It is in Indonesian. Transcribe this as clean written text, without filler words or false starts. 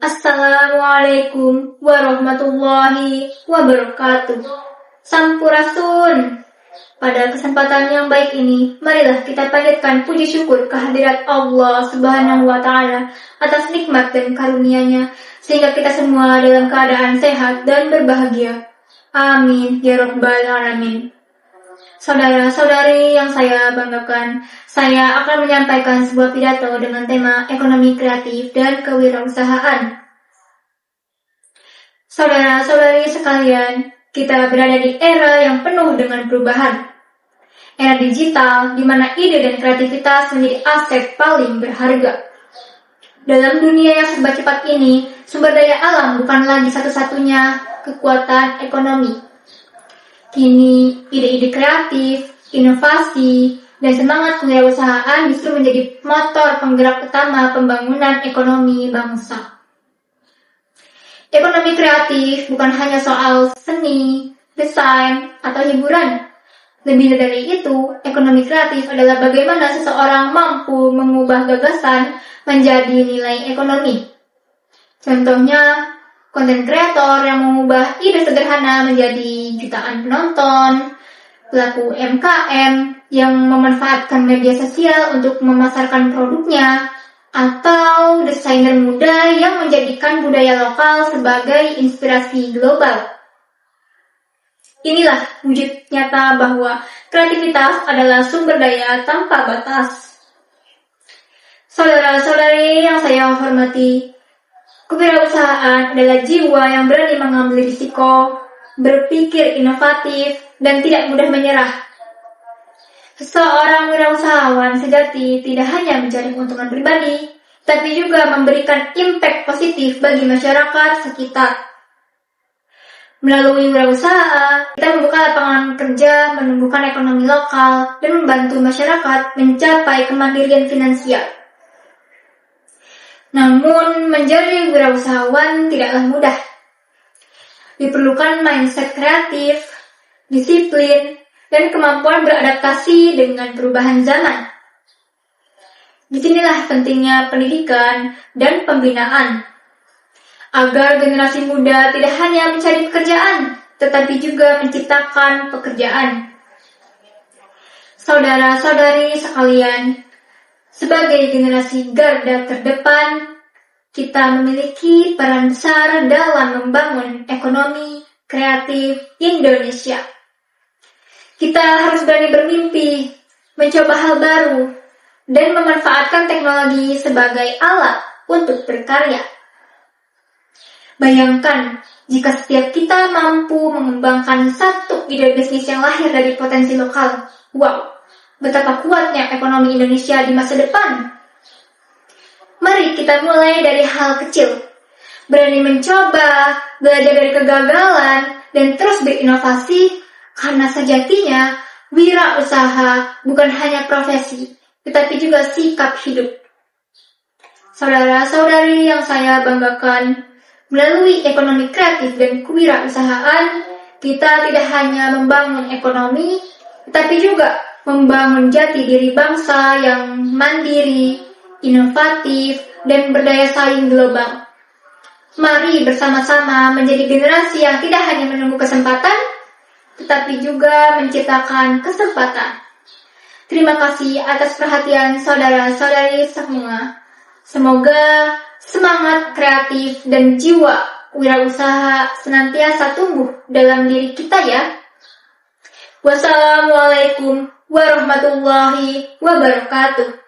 Assalamualaikum warahmatullahi wabarakatuh. Sampurasun. Pada kesempatan yang baik ini, marilah kita panjatkan puji syukur kehadirat Allah Subhanahu wa Ta'ala atas nikmat dan karunia-Nya, sehingga kita semua dalam keadaan sehat dan berbahagia. Amin ya rabbal alamin. Saudara-saudari yang saya banggakan, saya akan menyampaikan sebuah pidato dengan tema ekonomi kreatif dan kewirausahaan. Saudara-saudari sekalian, kita berada di era yang penuh dengan perubahan. Era digital di mana ide dan kreativitas menjadi aset paling berharga. Dalam dunia yang serba cepat ini, sumber daya alam bukan lagi satu-satunya kekuatan ekonomi. Kini, ide-ide kreatif, inovasi, dan semangat kewirausahaan justru menjadi motor penggerak utama pembangunan ekonomi bangsa. Ekonomi kreatif bukan hanya soal seni, desain, atau hiburan. Lebih dari itu, ekonomi kreatif adalah bagaimana seseorang mampu mengubah gagasan menjadi nilai ekonomi. Contohnya, konten kreator yang mengubah ide sederhana menjadi jutaan penonton, pelaku UMKM yang memanfaatkan media sosial untuk memasarkan produknya, atau desainer muda yang menjadikan budaya lokal sebagai inspirasi global. Inilah wujud nyata bahwa kreativitas adalah sumber daya tanpa batas. Saudara-saudari yang saya hormati, kewirausahaan adalah jiwa yang berani mengambil risiko, berpikir inovatif, dan tidak mudah menyerah. Seorang wirausahawan sejati tidak hanya mencari keuntungan pribadi, tapi juga memberikan impact positif bagi masyarakat sekitar. Melalui wirausaha, kita membuka lapangan kerja, menumbuhkan ekonomi lokal, dan membantu masyarakat mencapai kemandirian finansial. Namun, menjadi wirausahawan tidaklah mudah. Diperlukan mindset kreatif, disiplin, dan kemampuan beradaptasi dengan perubahan zaman. Disinilah pentingnya pendidikan dan pembinaan, agar generasi muda tidak hanya mencari pekerjaan, tetapi juga menciptakan pekerjaan. Saudara-saudari sekalian, sebagai generasi garda terdepan, kita memiliki peran besar dalam membangun ekonomi kreatif Indonesia. Kita harus berani bermimpi, mencoba hal baru, dan memanfaatkan teknologi sebagai alat untuk berkarya. Bayangkan, jika setiap kita mampu mengembangkan satu ide bisnis yang lahir dari potensi lokal. Wow! Betapa kuatnya ekonomi Indonesia di masa depan. Mari kita mulai dari hal kecil. Berani mencoba, belajar dari kegagalan, dan terus berinovasi, karena sejatinya wirausaha bukan hanya profesi, tetapi juga sikap hidup. Saudara-saudari yang saya banggakan, melalui ekonomi kreatif dan kewirausahaan, kita tidak hanya membangun ekonomi, tetapi juga membangun jati diri bangsa yang mandiri, inovatif, dan berdaya saing global. Mari bersama-sama menjadi generasi yang tidak hanya menunggu kesempatan, tetapi juga menciptakan kesempatan. Terima kasih atas perhatian saudara-saudari semua. Semoga semangat kreatif dan jiwa wirausaha senantiasa tumbuh dalam diri kita ya. Wassalamualaikum warahmatullahi wabarakatuh.